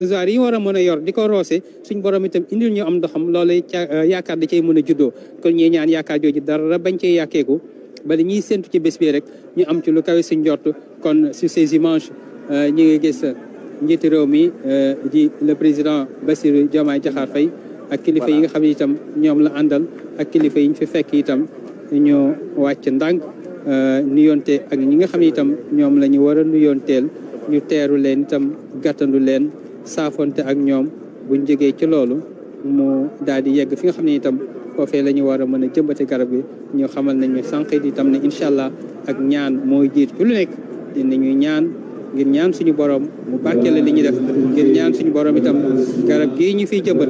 réservoir yi war a mën a yor di ko roose suñ borom itam indil ñu am ndoxam loolu yaakaar da cay mën a juddoo kon ñuy ñaan yaakaar jooju dara bañ cee yàkkeeku ba li ñuy séntu ci bés bi rek ñu am ci lu kawe suñ njort kon sur ces images ñi ngi gis njiitu réew mi di le président Bassirou Diomaye Diakhar Faye ak kilifa yi nga xam ne itam ñoom la àndal ak kilifa yi ñu fi fekk itam ñu wàcc ndànk nuyoonte ak ñi nga xam ne itam ñoom la ñu war a nuyoonteel ñu teeru leen itam gàttandu leen saafonte ak ñoom buñ jógee ci loolu mu daal di yegg fi nga xam ne itam foofee la ñu war a mën a jëmbate garab gi ñu xamal nañ ne sànq itam ne incha allah ak ñaan mooy jiit ci lu nekk dinañuy ñaan ngir ñaan suñu borom mu barkeele li ñuy def ngir ñaan suñu borom itam garab gii ñu fiy jëmbat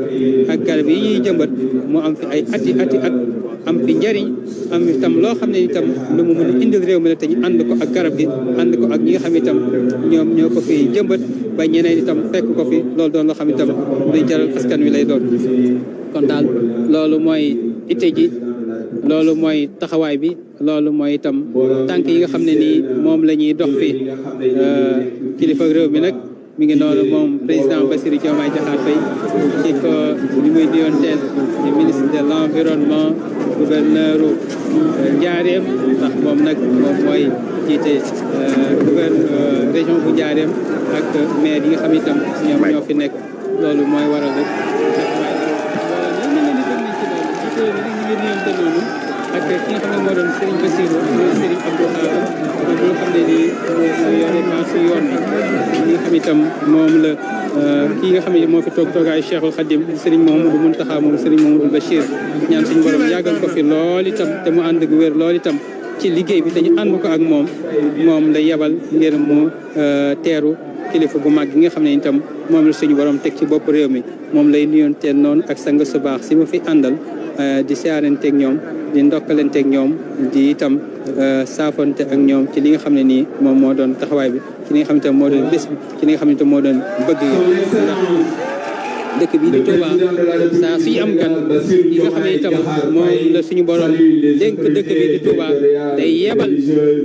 ak garab yi ñuy jëmbat mu am fi ay ati at am fi njariñ am itam loo xam ne itam lu mu mën a indil réew mi la te ñu ànd ko ak garab gi ànd ko ak ñi nga xam itam ñoom ñoo ko fi jëmbat ba ñeneen itam fekk ko fi loolu doon loo xam itam luy jaral askan wi lay doon kon daal loolu mooy itte ji loolu mooy taxawaay bi loolu mooy itam tànk yi nga xam ne nii moom la ñuy dox fi kilifa réew mi nag mi ngi noonu moom président Bassirou Diomaye Diakhar Faye ci ko li muy nuyoonteel di ministre de l'environnement gouverneur Njaareem ndax moom nag moom mooy jiite région bu Njaareem ak maire yi nga xam itam ñoom ñoo fi nekk loolu mooy waral rek ak ki nga xam ne moo doon Serigne Bassirou Serigne Abdou Khadre bi nga xam ne nii su yore maa su yoon bi ñi nga xam itam moom la kii nga xam ne moo fi toog toogaayu Cheikhul Khadim Serigne Mouhamadou Mountakha moom Serigne Mouhamadou Bachir ñaan suñu borom yàggal ko fi lool itam te mu ànd ak wér lool itam ci liggéey bi te ñu ànd ko ak moom la yebal ngir mu teeru kilifa bu mag gi nga xam ne itam moom la suñu borom teg ci bopp réew mi moom lay nuyonteel noonu ak sang su baax si ma fi àndal di siyaaranteeg ñoom di ndokkalanteeg ñoom di itam saafonte ak ñoom ci li nga xam ne nii moom moo doon taxawaay bi ci li nga xam ne itam moo doon bés bi ci li nga xam ne itam moo doon bëgg yi dëkk bi di Touba saa suy am gan yi nga xam ne itam moom la suñu borom dénk dëkk bi di Touba day yebal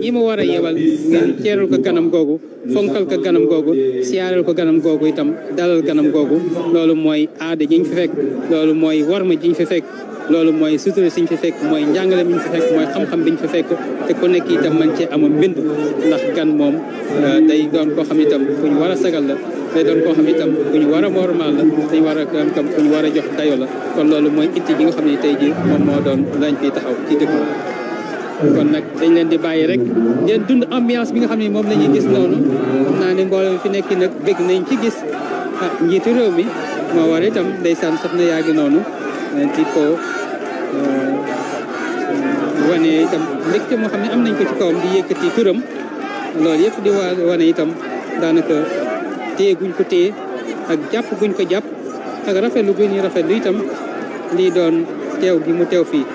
ñi ma war a yebal ngeen teeral ko ganam googu fonkal ko ganam googu siyaaral ko ganam googu itam dalal ganam googu loolu mooy aada ji ñu fi fekk loolu mooy warma ji ñu fi fekk loolu mooy sutura siñ fi fekk mooy njàngale mi ñu fi fekk mooy xam-xam bi ñu fi fekk te ku nekk itam man cee amul mbind ndax gan moom day doon koo xam itam ku ñu war a sagal la day doon koo xam itam ku ñu war a wormaal la dañu war a itam ku ñu war a jox dayo la kon loolu mooy itti ji nga xam ne tey ji moom moo doon lañ fiy taxaw ci dëkk kon nag dañ leen di bàyyi rek ngeen dund ambiance bi nga xam ne moom la ñuy gis noonu xam naa ne mbooloo fi nekk nag bëgg nañ ci gis njiitu réew mi moo war itam ndeysaan soxna yaa ngi noonu di ko wane itam mbégte moo xam ne am nañ ko ci kawam di yëkkati turam loolu yëpp di wane itam daanaka téye guñ ko téye ak jàpp guñ ko jàpp ak rafetlu guñ ñu rafetlu itam lii doon teew gi mu teew fii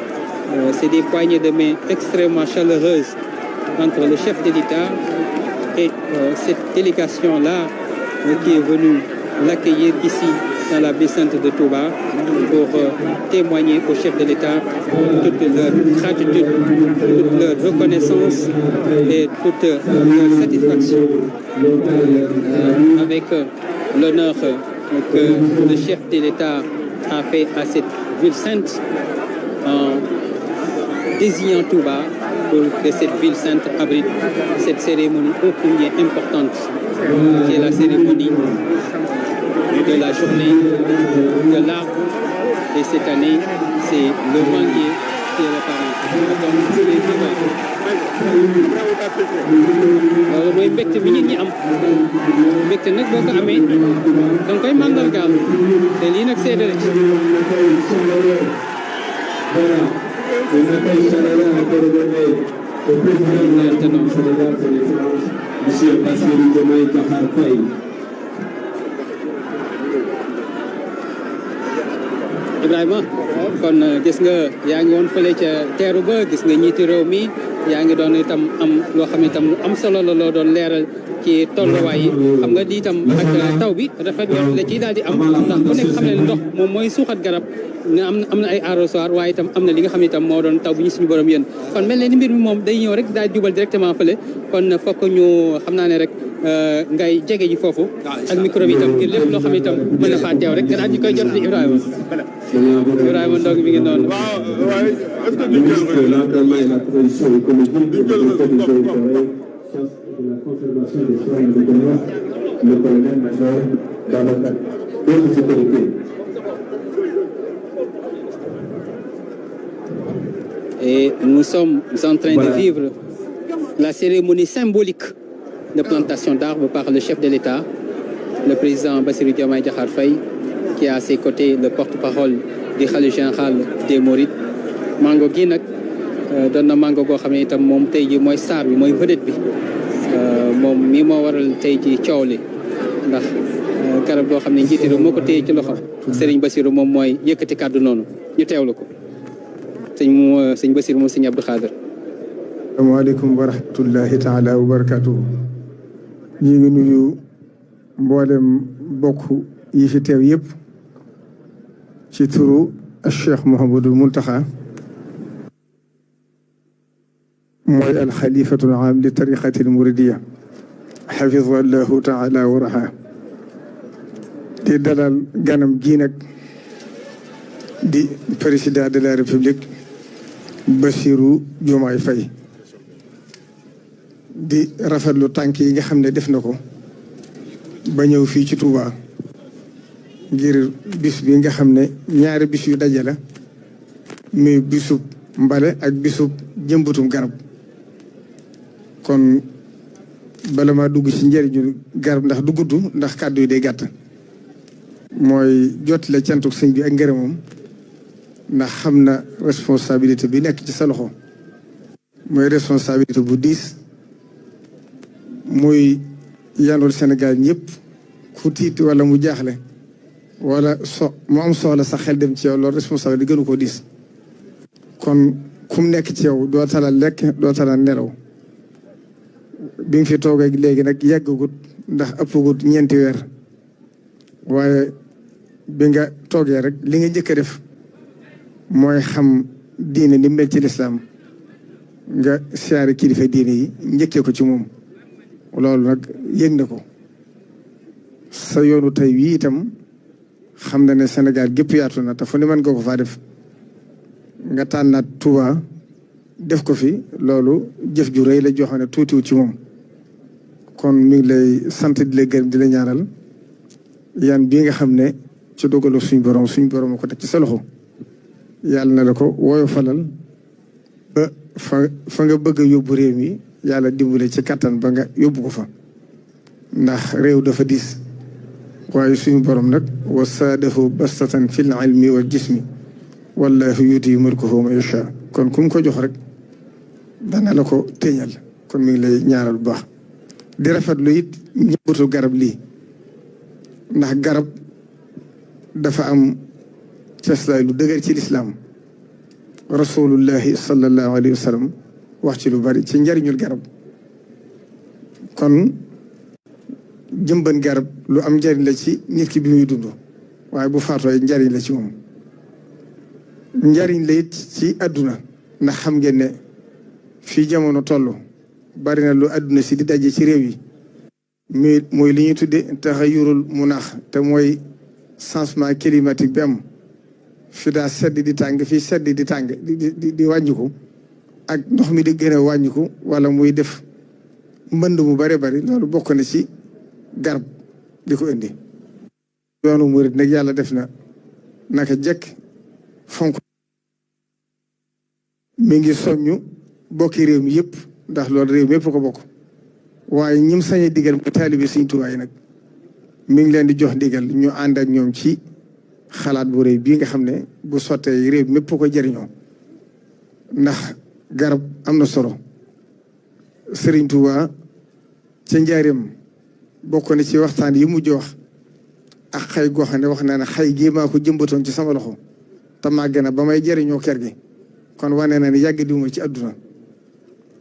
c'est des poignées de main extrêmement chaleureuses entre le chef de l'État et cette délégation-là qui est venue l'accueillir ici dans la ville sainte de Touba pour témoigner au chef de l'État toute leur gratitude, toute leur reconnaissance et toute leur satisfaction avec l'honneur que le chef de l'État a fait à cette ville sainte en désignant Touba pour que cette ville sainte abrite cette cérémonie ô combien importante qui est la cérémonie de la journée de l'arbre et cette année c'est le manguier qui est le parent loolu mooy mbégte bi nit ñi am mbégte nag boo ko amee da nga koy màndargaal te lii nag seede la ci Monsieur Bassirou Diomaye Diakhar Faye. Ibrahima kon gis nga yaa ngi woon fële ca teeru ba gis nga ñiiti réew mi yaa ngi doon itam am loo xam ne itam lu am solo la loo doon leeral ci tolluwaay yi xam nga di itam ak taw bi rafet la ciy daal di am ndax ku nekk xam ne ndox moom mooy suuxat garab nga am na ay arrosoir waaye itam am na li nga xam ne itam moo doon taw bi ñu suñu borom yéen kon mel ne ni mbir mi moom day ñëw rek daal jubal directement fële kon fokk ñu xam naa ne rek ngay jege ji foofu ak micro bi itam ngir lépp loo xam ne itam mën na faa teew rek gannaaw ñu koy jot di Ibrahima Ndong mi ngi noonu. Ministre de l'Environnement et la Transition écologique et du territoire de la conservation des sols de commerce, le colonel-major Babacar. D'autres autorités. Et nous sommes en train de vivre la cérémonie symbolique de plantation d'arbres par le chef de l'État, le président Bassirou Diomaye Diakhar Faye, qui a à ses côtés le porte-parole du khalife général des Mourides. mango gi nag doon na mango goo xam ne itam moom tey ji mooy star bi mooy vedette bi moom mii moo waral tey ji coow li ndax garab goo xam ne njiiti réew moo ko téye ci loxo Serigne Bassirou moom mooy yëkkati kàddu noonu ñu teewlu ko sëñ Bassirou moom sëñ Abdou Khader. asalaamaaleykum wa rahmatullahi taala wa barakatuhu. ñu ngi nuyu mboolem bokk yi fi teew yëpp ci turu Cheikh Mouhamadul Mountakha mooy alxalifatul aam li tariqatil muridiya xafidahu llahu taala wa raha di dalal ganam gi nag di président de la république Bassirou Diomaye Faye di rafetlu tànk yi nga xam ne def na ko ba ñëw fii ci Touba ngir bis bi nga xam ne ñaari bis yu daje la muy bisub mbale ak bisub jëmbatum garab kon bala maa dugg ci njëriñu garab ndax du gudd ndax kàddu yi day gàtt mooy jottale cantuk sëñ bi ak ngërëmam ndax xam na responsabilité bi nekk ci sa loxo mooy responsabilité bu diis muy yanul Sénégal ñëpp ku tiit wala mu jaaxle wala mu am soxla sa xel dem ci yow loolu responsabilité gënu ko diis kon kum nekk ci yow doo tala lekk doo tala nelaw bi nga fi toogee léegi nag yàggagut ndax ëppagut ñeenti weer waaye bi nga toogee rek li nga njëkk a def mooy xam diine ni mel ci lislaam nga siyaare kilifa diine yi njëkkee ko ci moom loolu nag yëg na ko sa yoonu tey wii itam xam na ne Sénégal gépp yaatu na te fu ne mën nga ko faa def nga tànnaat Touba def ko fi loolu jëf ju rëy la joo xam ne tuutiwut ci moom kon mi ngi lay sant di la gërëm di la ñaanal yan bii nga xam ne ci dogalu suñ borom a ko teg ci sa loxo yàlla na la ko wooyo falal ba fa nga bëgg a yóbbu réew mi yàlla dimbale ci kattan ba nga yóbbu ko fa ndax réew dafa diis waaye suñu borom nag wa saadahu bastatan fil ilmi wal jismi wallahu yuti mulkahu man yasha kon ku mu ko jox rek dana la ko téeñal kon mi ngi lay ñaaral bu baax di rafetlu it ñëbbatu garab lii ndax garab dafa am ceslaay lu dëgër ci lislaam rasulullahi sallallahu alayhi wa sallam wax ci lu bari ci njariñul garab kon jëmban garab lu am njariñ la ci nit ki bi muy dund waaye bu faatoo njariñ la ci moom njariñ la it ci àdduna ndax xam ngeen ne fii jamono toll bari na lu àdduna si di daje ci réew yi mooy li ñuy tudde taxayurul munaax te mooy changement climatique bi am fi daa sedd di tàng fii sedd di tàng di wàññiku ak ndox mi di gën a wàññiku wala muy def mbënd mu bare bari loolu bokk na ci garab di ko indi yoonu murid nag yàlla def na naka jekk fonk mi ngi soññu bokki réew mi yëpp ndax loolu réew mi yëpp ko bokk waaye ñim sañe digal mu taalibe Sëriñ Tuubaa yi nag mi ngi leen di jox ndigal ñu ànd ak ñoom ci xalaat bu rëy bii nga xam ne bu sottee réew mi yëpp ko jëriñoo ndax garab am na solo Sëriñ Tuubaa ca njaareem bokk na ci waxtaan yi mujj wax ak xay goo xam ne wax naa ne xay gii maa ko jëmbatoon ci sama loxo te màgg na ba may jëriñoo kër gi kon wane na ne yàgg diwuma ci àdduna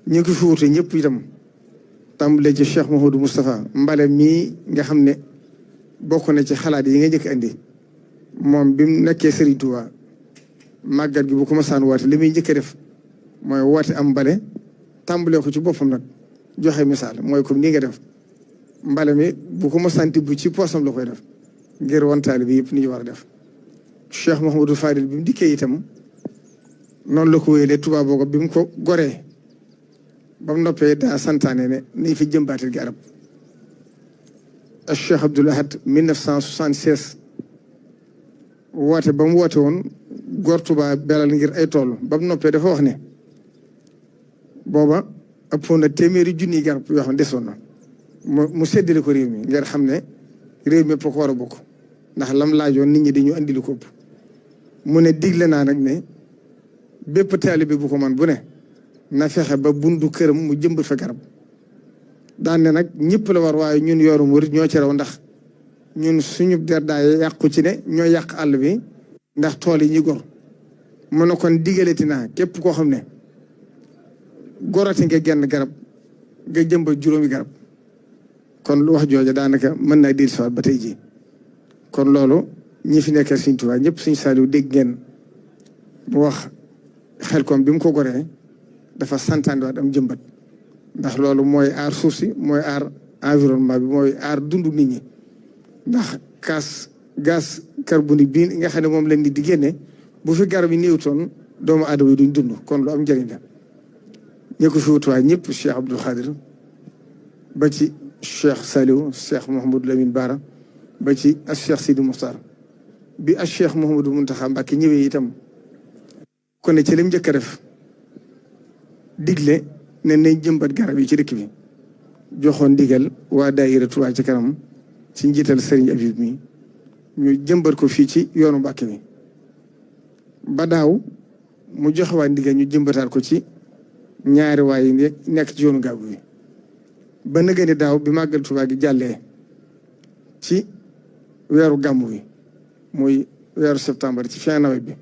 ñu ngi fi wuute ñëpp itam tàmbalee ci Cheikh Mouhamadou Moustapha mbale mii nga xam ne bokk na ci xalaat yi nga njëkk andi moom bi mu nekkee Serigne Touba màggat gi bu ko masaan woote li muy njëkk a def mooy woote am mbale tàmbalee ko ci boppam nag joxe misaal mooy comme nii nga def mbale mi bu ko mosanti bu ci poosam la koy def ngir wantaali bi yëpp ni ñu war a def Cheikh Mouhamadou Fadil bi mu dikkee itam noonu la ko wéyalee Touba boogo bi mu ko goree ba mu noppee daa santaane ne ni fi jëmbaatil garab Cheikh Abdoul Ahad 1976 woote ba mu woote woon góor Touba belal ngir ay tool ba mu noppee dafa wax ne booba ëppoon na téeméeri junniy garab yoo xam ne desoon na mu séddale ko réew mi ngir xam ne réew mi ko war a bokk ndax lam laajoon nit ñi dañu andi lu ko ëpp mu ne digle naa nag ne bépp taalibe bu ko man bu ne na fexe ba bundu këram mu jëmbat fa garab daan ne nag ñëpp la war waaye ñun yoru murit ñoo ci raw ndax ñun suñu der daay yàqu ci ne ñoo yàq àll bi ndax tool yi ñuy gor mu ne kon digalati naa képp koo xam ne gorati nga genn garab nga jëmbat juróomi garab kon lu wax jooja daanaka mën naa dir siwaat ba tey jii kon loolu ñi fi nekkee Sëriñ Tuubaa ñëpp Sëriñ Saaliw dégg ngeen mu wax Xelkom bi mu ko goree dafa santaane waat am jëmbat ndax loolu mooy aar suuf si mooy aar environnement bi mooy aar dundu nit ñi ndax gaz carbonique bii nga xam ne moom lañ nit di génne bu fi garab yi néewtoon doomu aadama yi duñ dund kon lu am njëriñ la ñi ko fi wutuwaay ñëpp Cheikh Abdoul Khadir ba ci Cheikh Saliou Cheikh Mouhamadou Lamine Bara ba ci ak Cheikh Sidi Moustar bi ak Cheikh Mouhamadou Mountakha Mbacké ñëwee itam kon ne ci lim njëkk a def digle ne nañ jëmbat garab yi ci dëkk bi joxoon digal waa daayira Touba ci kanam ci njiital Serigne Abib mi ñu jëmbat ko fii ci yoonu Mbacké bi ba daaw mu joxe waa ndigal ñu jëmbataat ko ci ñaari waay yi nekk ci yoonu Gàbbu bi ba nëgë ni daaw bi màggal Touba gi jàllee ci weeru gàmmu bi muy weeru septembre ci fin nawet bi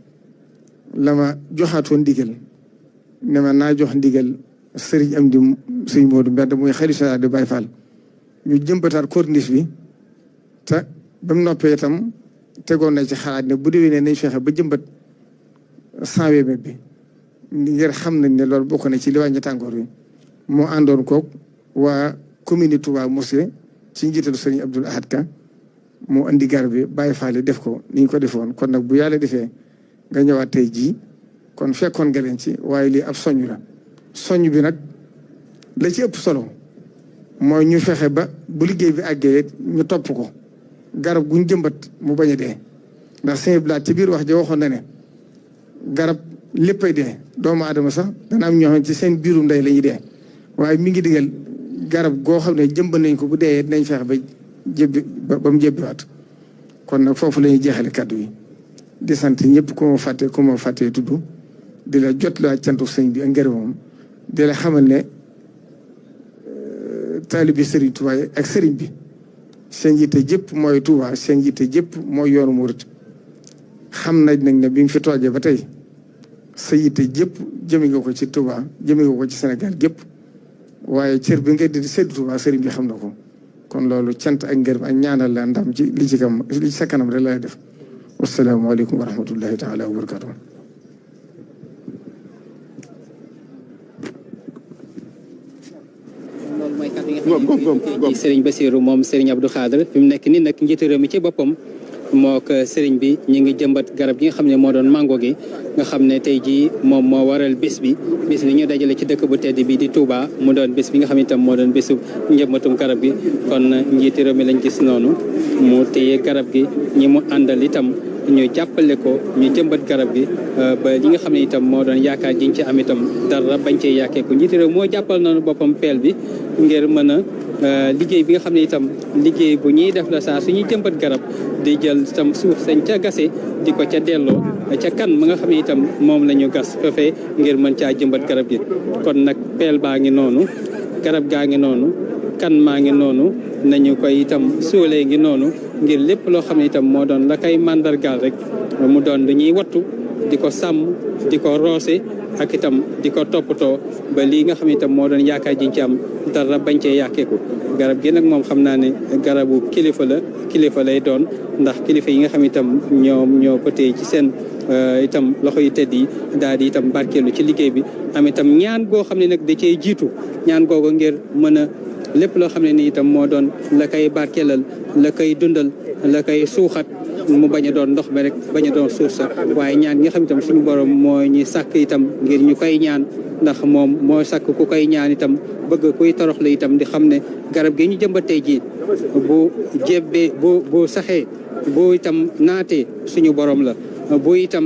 la ma joxaatoon ndigal ne ma naa jox ndigal sëriñ am di sëriñ Modou Mbedd muy xalifa de Baye Fall ñu jëmbataat corniche bi te ba mu noppee itam tegoon na ci xalaat ne bu déwénee nañ fexe ba jëmbat 100 mètres bi ngir xam nañ ne loolu bokk na ci li wàññi tàngoor bi moo àndoon koog waa commune Touba Mosquée ci njiitalu sëriñ Abdoul Ahad Ka moo andi garab bi Baye Fall def ko ni ñu ko defoon kon nag bu yàlla defee nga ñëwaat tey jii kon fekkoon nga leen ci waaye lii ab soññ la soññ bi nag la ci ëpp solo mooy ñu fexe ba bu liggéey bi àggee ñu topp ko garab guñ jëmbat mu bañ a dee ndax sëñ Blaat ci biir wax ja waxoon na ne garab léppay dee doomu aadama sax dana am ñoo xam ci seen biirum ndey la ñuy dee waaye mi ngi digal garab goo xam ne jëmbat nañ ko bu dee nañ fexe ba jébbi ba mu jébbiwaat kon nag foofu la ñuy jeexale kàddu yi di sant ñëpp ku ma fàttee tudd di la jot la cantu sëñ bi ak ngërëmam di la xamal ne taalibi sëriñ Touba ak sëriñ bi seen yitte jëpp mooy Touba seen yitte jëpp mooy yoonu murit xam nañ nag ne bi nga fi toogee ba tey sa yitte jëpp jëme nga ko ci Touba jëme nga ko ci Sénégal gépp waaye cër bi nga di séddu Touba sëriñ bi xam na ko kon loolu cant ak ngërëm ak ñaanal la ndam ci li ci sa kanam rek lay def wasalaamaaleykum wa rahmatullahi taala wa barakatuh loolu mooy kàddu yi nga xam ne Serigne Bassirou moom Serigne Abdou Khadre fi mu nekk nii nag njiitu réew mi ci boppam moo ko Serigne bi ñu ngi jëmbat garab gi nga xam ne moo doon mango gi nga xam ne tey jii moom moo waral bés bi ñu dajale ci dëkk bu tedd bi di Touba mu doon bés bi nga xam ne itam moo doon bésu njëmbatum garab gi kon njiitu réew mi lañ gis noonu mu téye garab gi ñi mu àndal itam ñu jàppale ko ñu jëmbat garab gi ba li nga xam ne itam moo doon yaakaar jiñ ci am itam dara bañ cee yàkkee ko njiitu réew moo jàppal noonu boppam peel bi ngir mën a liggéey bi nga xam ne itam liggéey bu ñuy def la saa suñuy jëmbat garab di jël itam suuf sañ ca gase di ko ca delloo ca kan ma nga xam ne itam moom la ñu gas fefee ngir mën caa jëmbat garab gi kon nag peel baa ngi noonu garab gaa ngi noonu kan maa ngi noonu nañu koy itam suulee ngi noonu ngir lépp loo xam ne itam moo doon la koy màndargaal rek mu doon lu ñuy wattu di ko sàmm di ko roose ak itam di ko toppatoo ba lii nga xam ne itam moo doon yaakaar jiñ ci am dara bañ cee yàkkeeku garab gi nag moom xam naa ne garabu kilifa lay doon ndax kilifa yi nga xam itam ñoo ko téye ci seen itam loxo yu tedd yi daal di itam barkeelu ci liggéey bi am itam ñaan goo xam ne nag da cee jiitu ñaan googu ngir mën a lépp loo xam ne nii itam moo doon la koy barkeelal la koy dundal la koy suuxat mu bañ a doon ndox ba rek bañ a doon suuf sa waaye ñaan nga xam itam suñu borom moo ñu sàkk itam ngir ñu koy ñaan ndax moom moo sàkk ku koy ñaan itam bëgg kuy torox la itam di xam ne garab gi ñu jëmbatee ji bu jébbee bu saxee bu itam naatee suñu borom la bu itam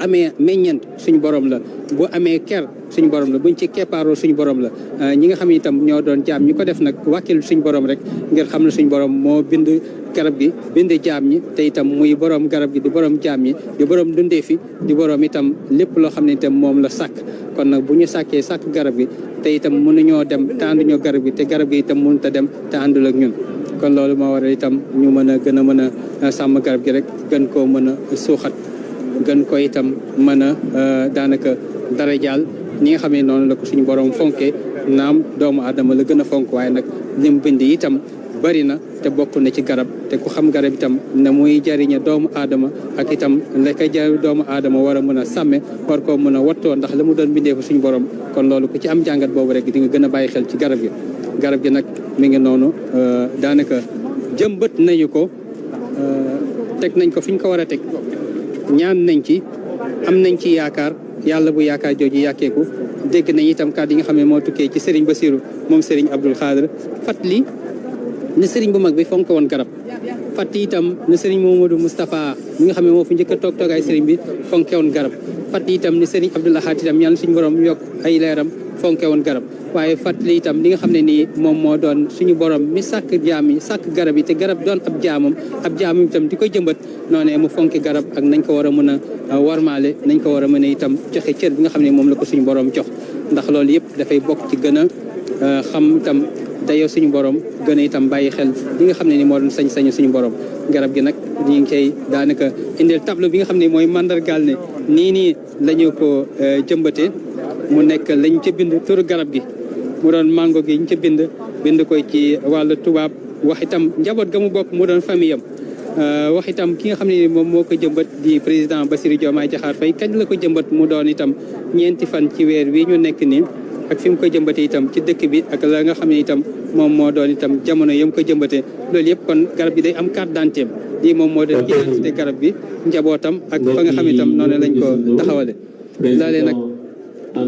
amee meññeent suñu borom la bu amee ker suñu borom la buñ ci keppaaroo suñu borom la ñi nga xam ne itam ñoo doon jaam ñu ko def nag wàkkil suñu borom rek ngir xam ne suñu borom moo bind garab gi bind jaam ñi te itam muy borom garab gi di borom jaam ñi di borom dundee fi di borom itam lépp loo xam ne itam moom la sàkk kon nag bu ñu sàkkee sàkk garab gi te itam mënuñoo dem te ànduñoo garab gi te garab gi itam mënut a dem te àndul ak ñun kon loolu moo waral itam ñu mën a gën a mën a sàmm garab gi rek gën koo mën a suuxat gën ko itam mën a daanaka dara jaal ñi nga xam ne noonu la ko suñu borom fonkee naam doomu aadama la gën a fonk waaye nag lim bind itam bari na te bokk na ci garab te ku xam garab itam ne muy jariñe doomu aadama ak itam la koy jariñ doomu aadama war a mën a sàmme war koo mën a wattoo ndax la mu doon bindee fa suñu borom kon loolu ku ci am jàngat boobu rek di nga gën a bàyyi xel ci garab gi nag mi ngi noonu daanaka jëmbët nañu ko teg nañ ko fi ñu ko war a teg ñaan nañ ci am nañ ci yaakaar yàlla bu yaakaar jooju yàkkeeku dégg nañ itam kàddu yi nga xam ne moo tukkee ci Serigne Bassirou moom Serigne Abdoul Khadr fàttali ne Serigne bu mag bi fonk woon garab fàttali itam ne Serigne Mamadou Moustapha mi nga xam ne moo fu njëkk a toog toogaay Serigne bi fonke woon garab fàttali itam ne Serigne Abdoul Ahad itam yàlla suñu borom yokk ay leeram fonke woon garab waaye fàttali itam li nga xam ne nii moom moo doon suñu borom mi sàkk jaam yi sàkk garab yi te garab doon ab jaamam itam di koy jëmbat noonee mu fonki garab ak nañ ko war a mën a warmaale nañ ko war a mën a itam joxe cër bi nga xam ne moom la ko suñu borom jox ndax loolu yëpp dafay bokk ci gën a xam itam dayoo suñu borom gën a itam bàyyi xel li nga xam ne ni moo doon sañ-sañu suñu borom garab gi nag ñu ngi koy daanaka indil tableau bi nga xam ne mooy mandargaal ne nii la ñu ko jëmbatee mu nekk lañ ca bind turu garab gi mu doon mango gi ñu ca bind koy ci wàllu tubaab wax itam njaboot ga mu bokk mu doon famille am wax itam ki nga xam ne moom moo ko jëmbat di président Bassirou Diomaye Diakhar Faye kañ la ko jëmbat mu doon itam ñeenti fan ci weer wi ñu nekk nii ak fi mu ko jëmbatee itam ci dëkk bi ak la nga xam ne itam moom moo doon itam jamono yam ko jëmbatee loolu yëpp kon garab gi day am carte d'identité lii moom moo doon identité garab gi njabootam ak fa nga xam ne itam noonu lañ ko taxawale loolee nag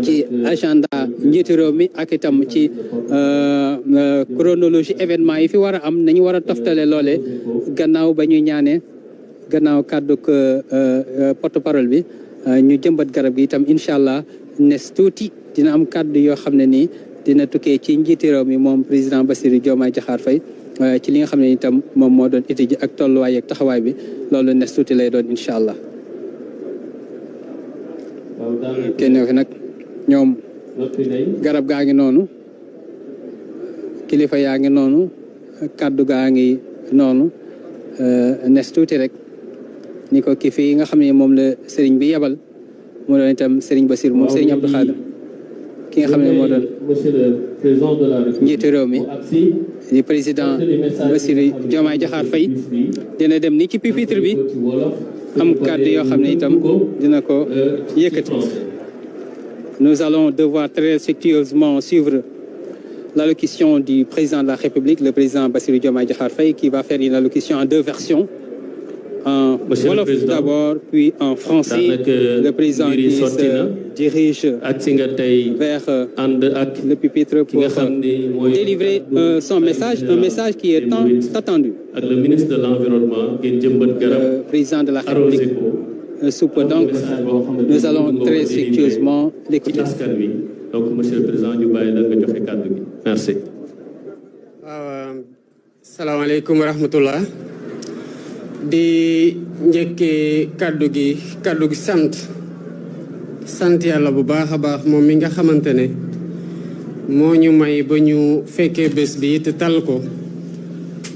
ci agenda njiitu réew mi ak itam ci chronologie événement yi fi war a am nañu war a toftale loole gannaaw ba ñu ñaanee gannaaw kàddu porte parole bi ñu jëmbat garab gi itam incha allah nes tuuti dina am kàddu yoo xam ne nii dina tukkee ci njiitu réew mi moom président Bassirou Diomaye Diakhar Faye ci li nga xam ne itam moom moo doon étude ak tolluwaay ak taxawaay bi loolu nes tuuti lay doon incha allah kenn fi nag ñoom garab gaa ngi noonu kilifa yaa ngi noonu kàddu gaa ngi noonu nes tuuti rek ni ko kii fii nga xam ne moom la sëriñ bi yebal mu doon itam sëriñ Bassirou moom sëriñ Abdou Khadr ki nga xam ne moo doon njiitu réew mi di président Bassirou Diomaye Diakhar Faye dina dem ni ci pupitre bi am kàddu yoo xam ne itam dina ko yëkkati. Nous allons devoir très respectueusement suivre l'allocution du président de la République, le président Bassirou Diomaye Diakhar Faye, qui va faire une allocution en deux versions. En wolof d'abord, puis en français. Le président qui se dirige vers le pupitre pour délivrer son message, un message qui est tant attendu. Le ministre de l'Environnement, le président de la République. Donc, nous allons très respectueusement l'écouter. Donc, Monsieur le Président, merci. Salam alaikum wa rahmatullah. Di njëkkee kaddu gi sant yàlla bu baax a baax moom mi nga xamante ne moo ñu may ba ñu fekkee bés bi te tal ko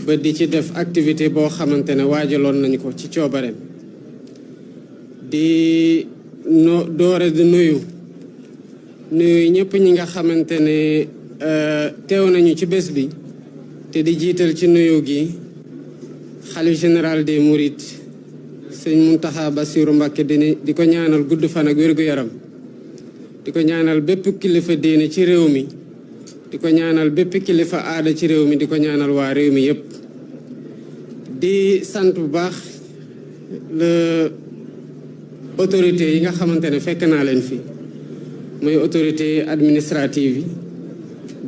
ba di ci def activité boo xamante ne waajaloon nañ ko ci coobareem di doore di nuyu ñëpp ñi nga xamante ne teew nañu ci bés bi te di jiital ci nuyu gi xalif général des Mourides sëñ Mountakha Bassirou Mbacké di ko ñaanal gudd fan ak wér-gu-yaram di ko ñaanal bépp kilifa diine ci réew mi di ko ñaanal bépp kilifa aada ci réew mi di ko ñaanal waa réew mi yépp di sant bu baax le autorité yi nga xamante ne fekk naa leen fi mooy autorité administrative yi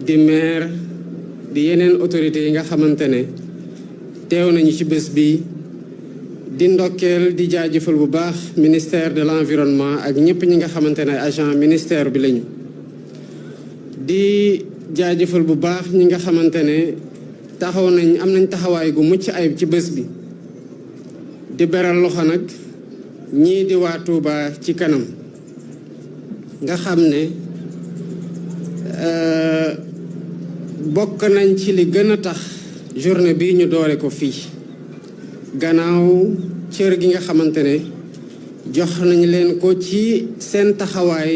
di maire di yeneen autorité yi nga xamante ne teew nañu ci bés bi di ndokkeel di jaajëfal bu baax ministère de l'environnement ak ñëpp ñi nga xamante ne agent ministère bi lañu di jaajëfal bu baax ñi nga xamante ne am nañ taxawaay gu mucc ayib ci bés bi di beral loxo nag ñii di waa Touba ci kanam nga xam ne bokk nañ ci li gën a tax journée bi ñu doore ko fii gannaaw cër gi nga xamante ne jox nañ leen ko ci seen taxawaay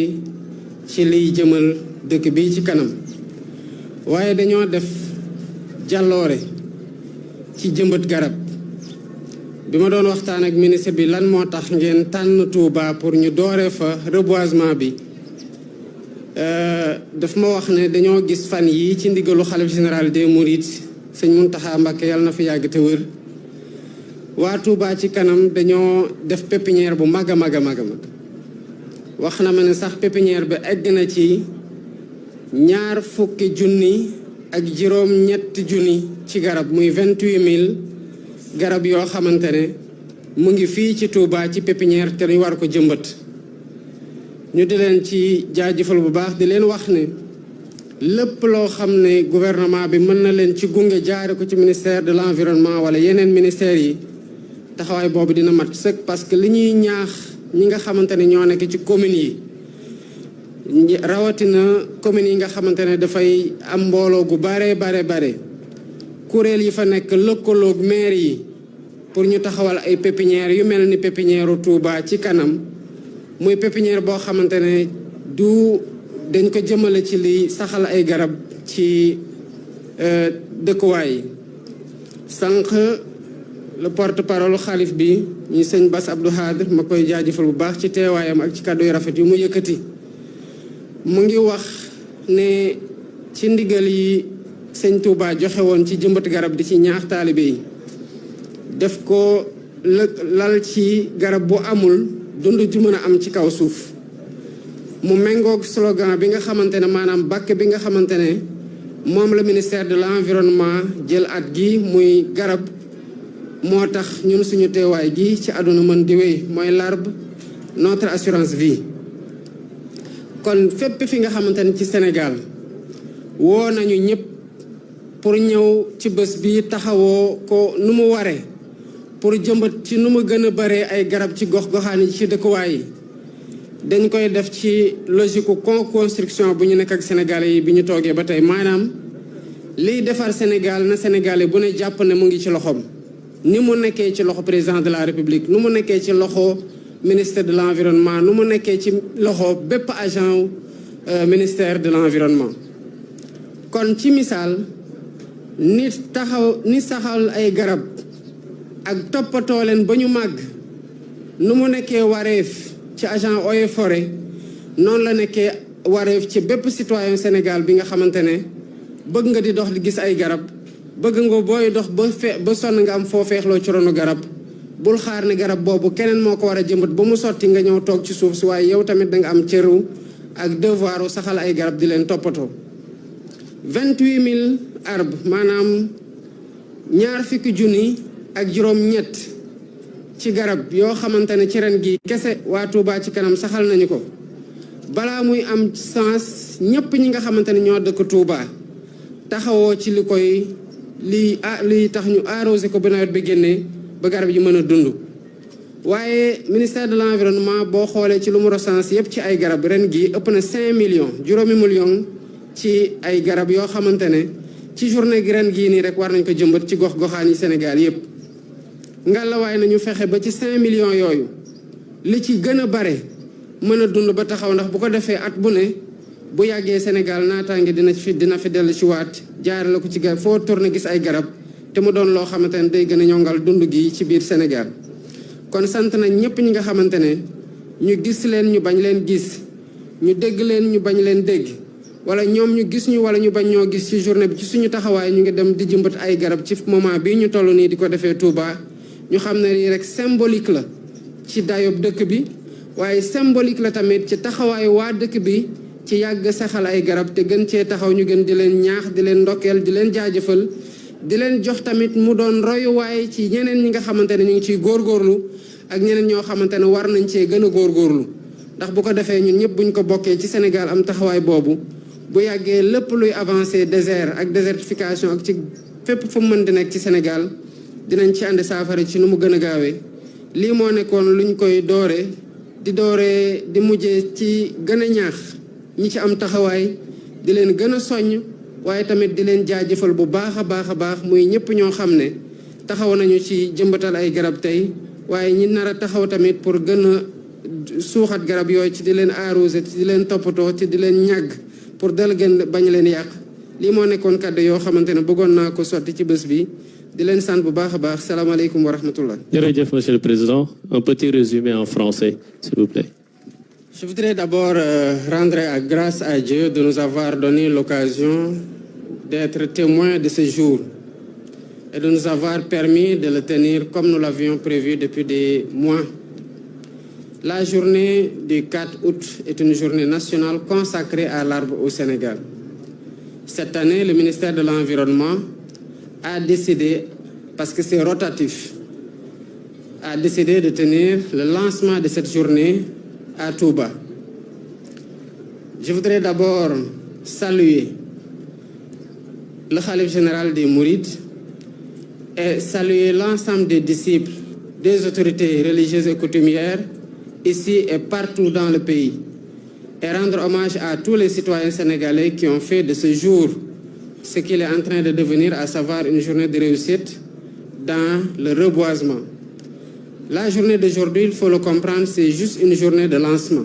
ci liy jëmal dëkk bi ci kanam waaye dañoo def jàlloore ci jëmbat garab bi ma doon waxtaan ak ministre bi lan moo tax ngeen tànn Touba pour ñu doore fa reboisement bi daf ma wax ne dañoo gis fan yi ci ndigalu xalif général des Mourides sëñ Mountakha Mbacké yàlla na fi yàgg te wër waa Touba ci kanam dañoo def pépinière bu mag a mag a mag a mag wax na ma ne sax pépinière bi egg na ci 20 junni ak juróom-ñetti junni ci garab muy 28000 garab yoo xamante ne mu ngi fii ci Touba ci pépinière te ñu war ko jëmbat ñu di leen ci jaajëfal bu baax di leen wax ne lépp loo xam ne gouvernement bi mën na leen ci gunge jaare ko ci ministère de l'environnement wala yeneen ministères yi taxawaay boobu dina mat sëkk parce que li ñuy ñaax ñi nga xamante ne ñoo nekk ci communes yi rawatina communes yi nga xamante ne dafay am mbooloo gu bare kuréel yi fa nekk lëkkaloog maire yi pour ñu taxawal ay pépinières yu mel ni pépinière Touba ci kanam muy pépinière boo xamante ne dañ ko jëmale ci li saxal ay garab ci dëkkuwaay yi sànq le porte-parole xalif bi ñu sëñ Bass Abdou Khadre ma koy jaajëfal bu baax ci teewaayam ak ci kàddu yu rafet yu mu yëkkati mu ngi wax ne ci ndigal yi sëñ Touba joxe woon ci jëmbat garab di ci ñaax taalibe yi def ko lal ci garab bu amul dund ju mën a am ci kaw suuf mu méngoog slogan bi nga xamante ne maanaam bàkk bi nga xamante ne moom la ministère de l'environnement jël at gi muy garab moo tax ñun suñu teewaay gi ci àdduna mën di wéy mooy l'arbre notre assurance vie kon fépp fi nga xamante ne ci Sénégal woo nañu ñëpp pour ñëw ci bés bi taxawoo ko nu mu waree pour jëmbat ci nu mu gën a baree ay garab ci gox-goxaan yi ci dëkkuwaay yi dañ koy def ci logique co-construction bu ñu nekk ak Sénégalais yi bi ñu toogee ba tey maanaam liy defar Sénégal na Sénégalais bu ne jàpp ne mu ngi ci loxoom ni mu nekkee ci loxo président de la République nu mu nekkee ci loxo ministère de l'environnement nu mu nekkee ci loxo bépp agent ministère de l'environnement kon ci misaal ni saxal ay garab ak toppatoo leen ba ñu màgg nu mu nekkee wareef ci agent eaux et forêt noonu la nekkee wareef ci bépp citoyen Sénégal bi nga xamante ne bëgg nga di dox di gis ay garab bëgg nga booy dox ba sonn nga am foo feexloo ci ronu garab bul xaar ne garab boobu keneen moo ko war a jëmbat ba mu sotti nga ñëw toog ci suuf si waaye yow tamit da nga am cëru ak devoiru saxal ay garab di leen toppatoo 28000 arbres maanaam 20 junni ak juróom-ñett ci garab yoo xamante ne ci ren gi kese waa Touba ci kanam saxal nañu ko balaa muy am sens ñëpp ñi nga xamante ne ñoo dëkk Touba taxawoo ci li tax ñu arrosé ko ba nawet bi génnee ba garab yi mën a dund waaye ministère de l'environnement boo xoolee ci lu mu recensé yëpp ci ay garab ren gi ëpp na 5 millions juróomi millions ci ay garab yoo xamante ne ci journée gi ren gii nii rek war nañ ko jëmbat ci gox-goxaan yi Sénégal yëpp ngallaawaay nañu fexe ba ci 5 millions yooyu li ci gën a bare mën a dund ba taxaw ndax bu ko defee at bu ne bu yàggee Sénégal naataange dina fi dellu ci waat jaare la ko ci garab foo tourné gis ay garab te mu doon loo xamante ne day gën a ñongal dund gi ci biir Sénégal kon sant nañ ñëpp ñi nga xamante ne ñu gis leen ñu bañ leen gis ñu dégg leen ñu bañ leen dégg wala ñoom ñu gis ñu wala ñu bañ ñoo gis ci journée bi ci suñu taxawaay ñu ngi dem di jëmbat ay garab ci moment bii ñu toll nii di ko defee Touba ñu xam ne lii rek symbolique la ci dayob dëkk bi waaye symbolique la tamit ci taxawaay waa dëkk bi ci yàgg saxal ay garab te gën cee taxaw ñu gën di leen ñaax di leen ndokkeel di leen jaajëfal di leen jox tamit mu doon royuwaay ci ñeneen ñi nga xamante ne ñu ngi ciy góorgóorlu ak ñeneen ñoo xamante ne war nañ cee gën a góorgóorlu ndax bu ko defee ñun ñëpp buñ ko bokkee ci Sénégal am taxawaay boobu bu yàggee lépp luy avancé désert ak désertification ak ci fépp fu mu mën di nekk ci Sénégal dinañ ci ànd saafara ci nu mu gën a gaawee lii moo nekkoon luñ koy dooree di mujjee ci gën a ñaax ñi ci am taxawaay di leen gën a soññ waaye tamit di leen jaajëfal bu baax a baax muy ñëpp ñoo xam ne taxaw nañu ci jëmbatal ay garab tey waaye ñi nar a taxaw tamit pour gën a suuxat garab yooyu ci di leen arroser ci di leen toppatoo ci di leen ñàgg pour dal gën bañ leen yàq lii moo nekkoon kàddu yoo xamante ne bëggoon naa ko sotti ci bés bi di leen sant bu baax a baax salaamaaleykum wa rahmatullah. Jërëjëf, Monsieur le Président. Un petit résumé en français, s'il vous plaît. Je voudrais d'abord rendre grâce à Dieu de nous avoir donné l'occasion d'être témoins de ce jour et de nous avoir permis de le tenir comme nous l'avions prévu depuis des mois. La journée du 4 août est une journée nationale consacrée à l'arbre au Sénégal. Cette année, le ministère de l'Environnement a décidé, parce que c'est rotatif, a décidé de tenir le lancement de cette journée à Touba. Je voudrais d'abord saluer le khalife général des Mourides et saluer l'ensemble des disciples, des autorités religieuses et coutumières ici et partout dans le pays et rendre hommage à tous les citoyens sénégalais qui ont fait de ce jour ce qu'il est en train de devenir, à savoir une journée de réussite dans le reboisement. La journée d'aujourd'hui, il faut le comprendre, c'est juste une journée de lancement.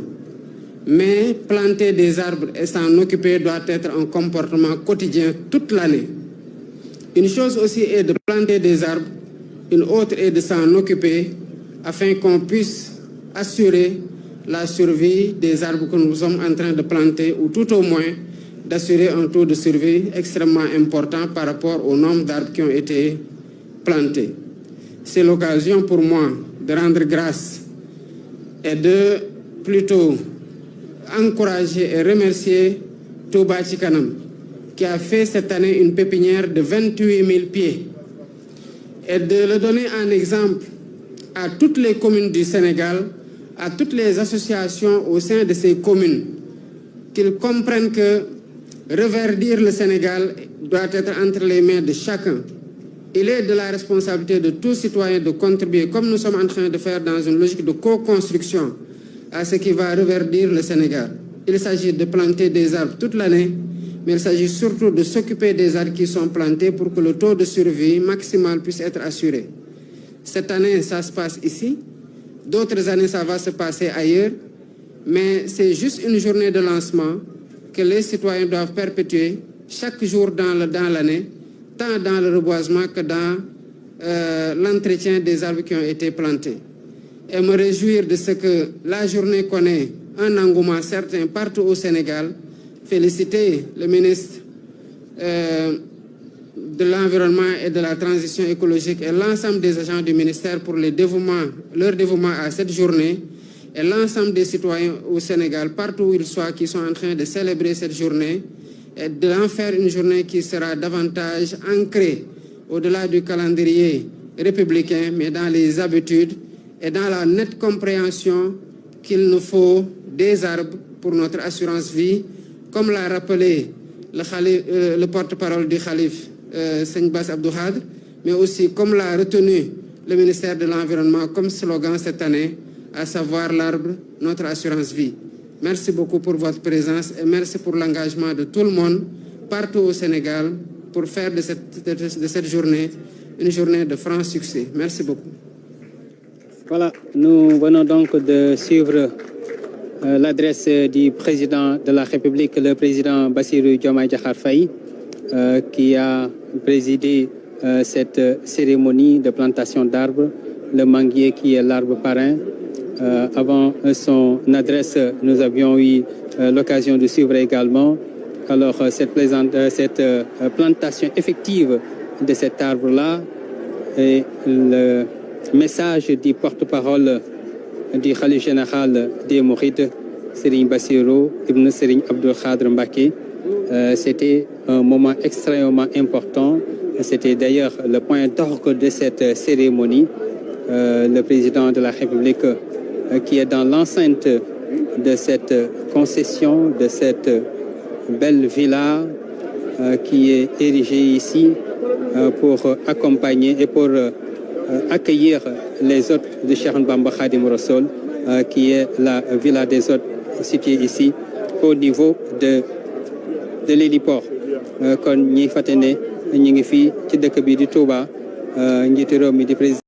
Mais planter des arbres et s'en occuper doit être un comportement quotidien toute l'année. Une chose aussi est de planter des arbres, une autre est de s'en occuper afin qu'on puisse assurer la survie des arbres que nous sommes en train de planter ou tout au moins d'assurer un taux de survie extrêmement important par rapport au nombre d'arbres qui ont été plantés. C'est l'occasion pour moi de rendre grâce et de plutôt encourager et remercier Touba Ca Kanam qui a fait cette année une pépinière de 28 000 pieds et de le donner en exemple à toutes les communes du Sénégal, à toutes les associations au sein de ces communes, qu'ils comprennent que reverdir le Sénégal doit être entre les mains de chacun. Il est de la responsabilité de tout citoyen de contribuer, comme nous sommes en train de faire dans une logique de co-construction, à ce qui va reverdir le Sénégal. Il s'agit de planter des arbres toute l'année, mais il s'agit surtout de s'occuper des arbres qui sont plantés pour que le taux de survie maximal puisse être assuré. Cette année, ça se passe ici. D'autres années, ça va se passer ailleurs. Mais c'est juste une journée de lancement que les citoyens doivent perpétuer chaque jour dans l'année, tant dans le reboisement que dans l'entretien des arbres qui ont été plantés. Et me réjouir de ce que la journée connaît un engouement certain partout au Sénégal. Féliciter le ministre de l'Environnement et de la Transition écologique et l'ensemble des agents du ministère pour leur dévouement à cette journée et l'ensemble des citoyens au Sénégal, partout où ils soient, qui sont en train de célébrer cette journée et d'en faire une journée qui sera davantage ancrée au-delà du calendrier républicain, mais dans les habitudes et dans la nette compréhension qu'il nous faut des arbres pour notre assurance vie, comme l'a rappelé le porte-parole du Khalif, Seigne Bass Abdou Khadre, mais aussi comme l'a retenu le ministère de l'Environnement comme slogan cette année, à savoir l'arbre, notre assurance vie. Merci beaucoup pour votre présence et merci pour l'engagement de tout le monde partout au Sénégal pour faire de cette journée une journée de franc succès. Merci beaucoup. Voilà, nous venons donc de suivre l'adresse du président de la République, le président Bassirou Diomaye Diakhar Faye, qui a présidé cette cérémonie de plantation d'arbres, le manguier qui est l'arbre parrain. Avant son adresse, nous avions eu l'occasion de suivre également Alors, cette plantation effective de cet arbre-là est le message du porte-parole du Khalif général des Mourides, Serigne Bassirou Ibn Serigne Abdou Khadr Mbacké. C'était un moment extrêmement important. C'était d'ailleurs le point d'orgue de cette cérémonie. Le président de la République qui est dans l'enceinte de cette concession, de cette belle villa qui est érigée ici pour accompagner et pour accueillir les hôtes de Cheikh Bamba Khadim Rassoul, qui est la villa des hôtes située ici au niveau de l'héliport. Kon ñi fatene ñi ngi fi ci dëkk bi di Touba njiitu réew mi di président